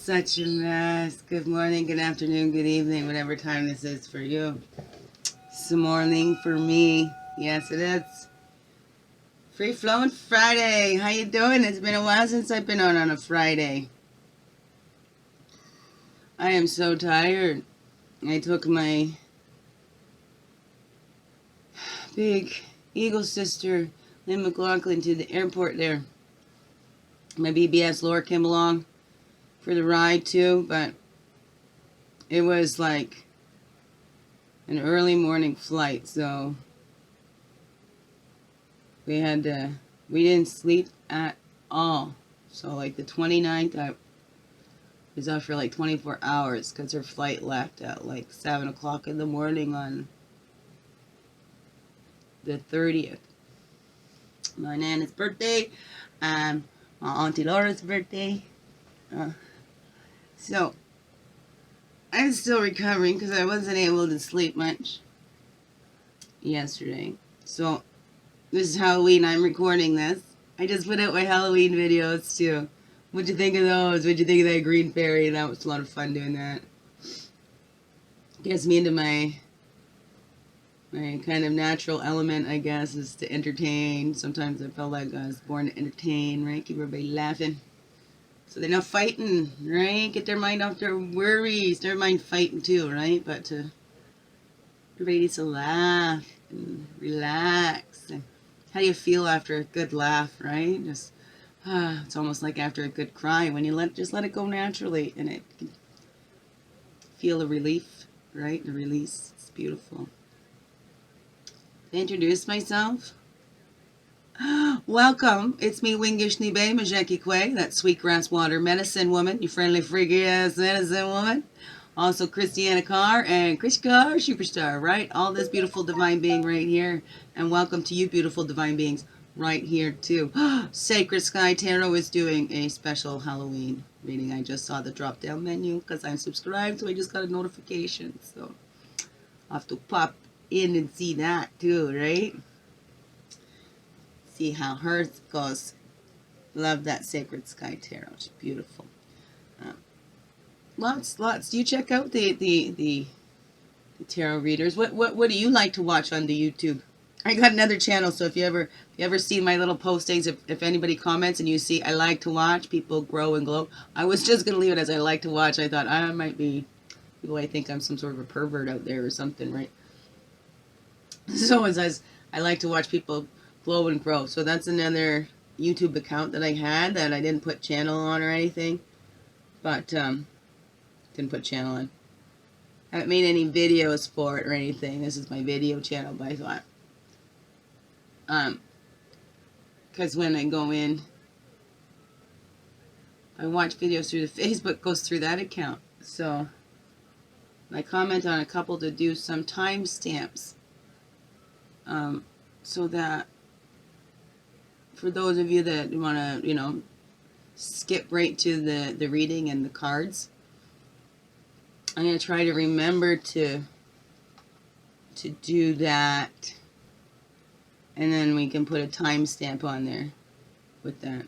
such a mess. Good morning, good afternoon, good evening, whatever time this is for you. It's the morning for me. Yes, it is. Free Flowing Friday. How you doing? It's been a while since I've been on a Friday. I am so tired. I took my big Eagle sister, Lynn McLaughlin, to the airport there. My BBS Laura came along for the ride too, but it was like an early morning flight, so we didn't sleep at all. So like the 29th, I was up for like 24 hours because her flight left at like 7 o'clock in the morning on the 30th. My Nana's birthday, my Auntie Laura's birthday. So I'm still recovering because I wasn't able to sleep much yesterday. So this is Halloween. I'm recording this. I just put out my Halloween videos too. What'd you think of those? What'd you think of that green fairy? That was a lot of fun doing that. Gets me into my kind of natural element, I guess, is to entertain. Sometimes I felt like I was born to entertain, right? Keep everybody laughing. So they're not fighting, right? Get their mind off their worries. Their mind fighting too, right? But everybody needs to laugh and relax. And how do you feel after a good laugh, right? Just it's almost like after a good cry when you just let it go naturally, and it can feel the relief, right? The release. It's beautiful. To introduce myself. Welcome. It's me, Wingishni Bay Majeki Kwe, that sweetgrass water medicine woman, you friendly freaky ass medicine woman. Also Christianna Carr and Chris Carr Superstar, right? All this beautiful divine being right here. And welcome to you beautiful divine beings right here too. Sacred Sky Tarot is doing a special Halloween reading. I just saw the drop down menu because I'm subscribed, so I just got a notification. So I'll have to pop in and see that too, right? See how hers goes. Love that Sacred Sky Tarot. It's beautiful. Lots. Do you check out the tarot readers? What do you like to watch on the YouTube? I got another channel, so if you ever see my little postings, if anybody comments and you see I like to watch, people grow and glow. I was just gonna leave it as I like to watch. I thought I might be people might think I'm some sort of a pervert out there or something, right? So it says I like to watch people glow and grow. So that's another YouTube account that I had that I didn't put channel on or anything. But didn't put channel on. I haven't made any videos for it or anything. This is my video channel, but I thought because when I go in, I watch videos through the Facebook, goes through that account. So I comment on a couple to do some timestamps. So that for those of you that want to, skip right to the reading and the cards, I'm going to try to remember to do that, and then we can put a timestamp on there with that.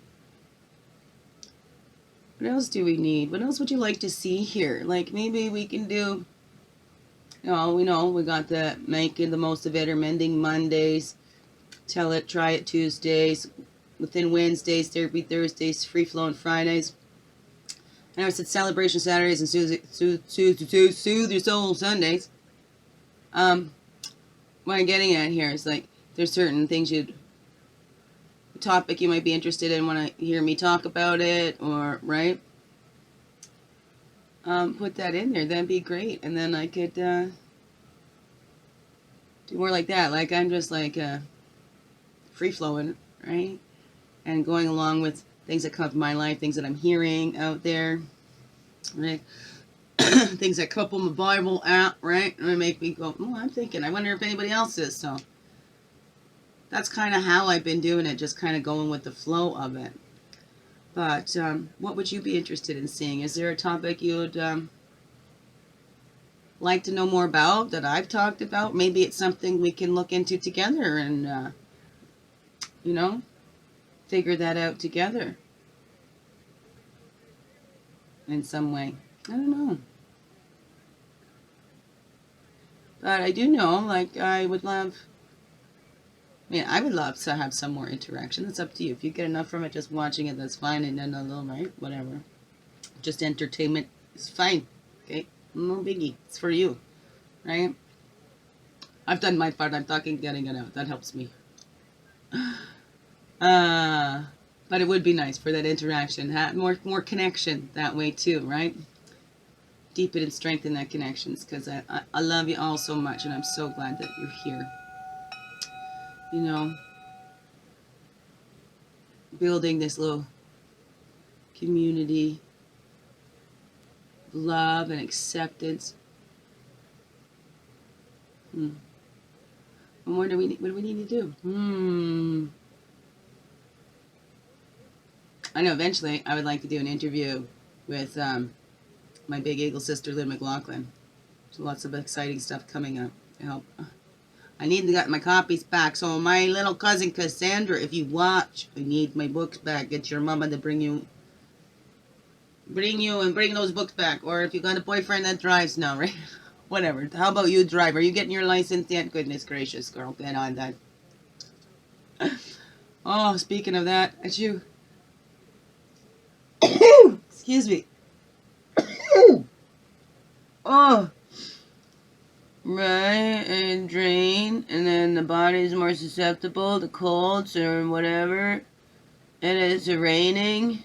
What else do we need? What else would you like to see here? Like maybe we can do, we got the making the most of it or mending Mondays, tell it, try it Tuesdays, within Wednesdays, therapy Thursdays, free flowing Fridays. And I said celebration Saturdays and soothe your soul Sundays. What I'm getting at here is like there's certain things topic you might be interested in, want to hear me talk about it, or right. Put that in there. That'd be great, and then I could do more like that. Like I'm just like free flowing, right, and going along with things that come up in my life, things that I'm hearing out there, right? Things that come up on the Bible app, right? And they make me go, I'm thinking, I wonder if anybody else is. So that's kind of how I've been doing it, just kind of going with the flow of it. But what would you be interested in seeing? Is there a topic you would like to know more about that I've talked about? Maybe it's something we can look into together and, figure that out together. in some way. I don't know. But I do know, like, I would love to have some more interaction. It's up to you. If you get enough from it, just watching it, that's fine. And then a little, right? Whatever. Just entertainment is fine. Okay? No biggie. It's for you. Right? I've done my part. I'm getting it out. That helps me. But it would be nice for that interaction. Have more connection that way too, right? Deepen and strengthen that connections, because I love you all so much, and I'm so glad that you're here. You know, building this little community of love and acceptance. And what do we need to do? I know eventually I would like to do an interview with my big eagle sister, Lynn McLaughlin. So lots of exciting stuff coming up. I need to get my copies back. So my little cousin Cassandra, if you watch, I need my books back. Get your mama to bring you and bring those books back. Or if you got a boyfriend that drives now, right? Whatever. How about you drive? Are you getting your license yet? Goodness gracious, girl. Get on that. Oh, speaking of that, it's you. Excuse me. Oh. Right, and drain, and then the body is more susceptible to colds or whatever. And it's raining.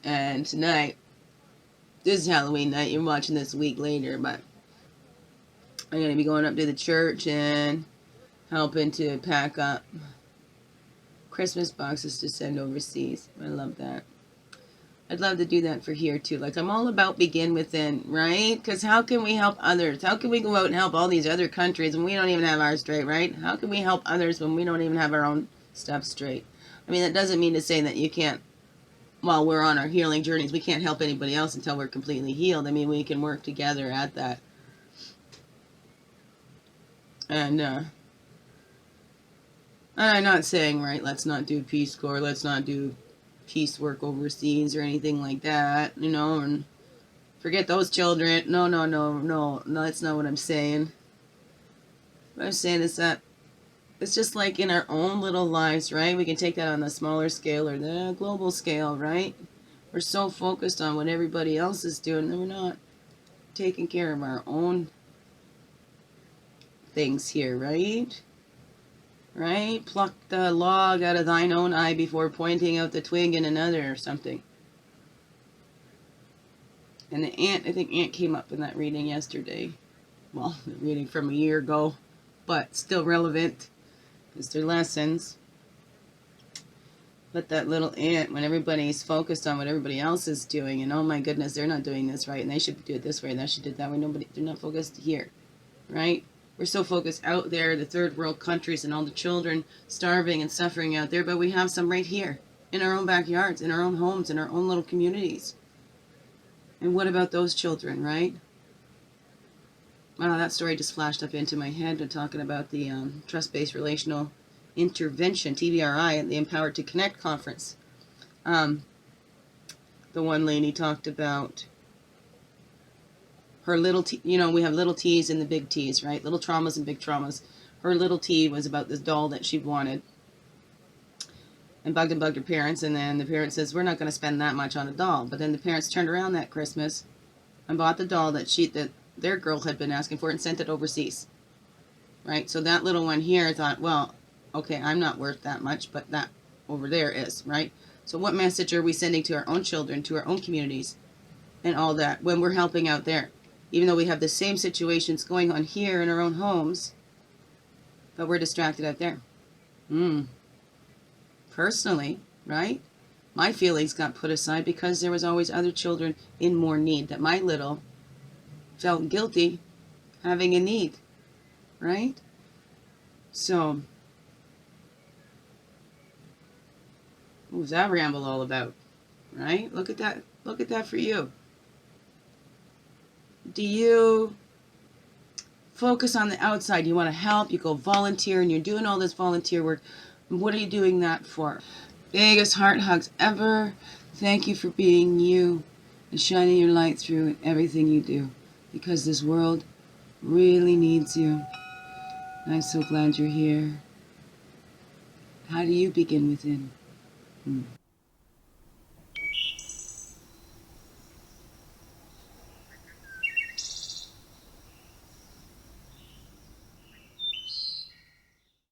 And tonight, this is Halloween night. You're watching this a week later, but I'm going to be going up to the church and helping to pack up Christmas boxes to send overseas. I love that. I'd love to do that for here too. Like, I'm all about begin within, right? Because how can we help others? How can we go out and help all these other countries when we don't even have ours straight, right? How can we help others when we don't even have our own stuff straight? I mean, that doesn't mean to say that you can't, while we're on our healing journeys, we can't help anybody else until we're completely healed. I mean, we can work together at that. And I'm not saying, right, let's not do Peace Corps, let's not do peace work overseas or anything like that, you know, and forget those children. No, that's not what I'm saying. What I'm saying is that it's just like in our own little lives, right? We can take that on the smaller scale or the global scale, right? We're so focused on what everybody else is doing that we're not taking care of our own things here, right? Right? Pluck the log out of thine own eye before pointing out the twig in another or something. And the ant, I think ant came up in that reading yesterday. Well, the reading from a year ago, but still relevant. It's their lessons. But that little ant, when everybody's focused on what everybody else is doing, and oh my goodness, they're not doing this right, and they should do it this way, and they should do it that way. They're not focused here, right? We're so focused out there, the third world countries and all the children starving and suffering out there, but we have some right here, in our own backyards, in our own homes, in our own little communities. And what about those children, right? Wow, that story just flashed up into my head when talking about the Trust-Based Relational Intervention, TBRI, at the Empowered to Connect conference. The one lady talked about her little T, you know, we have little T's and the big T's, right? Little traumas and big traumas. Her little T was about this doll that she wanted. And bugged her parents, and then the parent says, we're not going to spend that much on a doll. But then the parents turned around that Christmas and bought the doll that their girl had been asking for and sent it overseas. Right? So that little one here thought, well, okay, I'm not worth that much, but that over there is, right? So what message are we sending to our own children, to our own communities, and all that when we're helping out there? Even though we have the same situations going on here in our own homes, but we're distracted out there. Personally, right? My feelings got put aside because there was always other children in more need, that my little felt guilty having a need, right? So, what was that ramble all about, right? Look at that for you. Do you focus on the outside? You want to help, you go volunteer, and you're doing all this volunteer work. What are you doing that for? Biggest heart hugs ever. Thank you for being you and shining your light through everything you do, because this world really needs you. I'm so glad you're here. How do you begin within?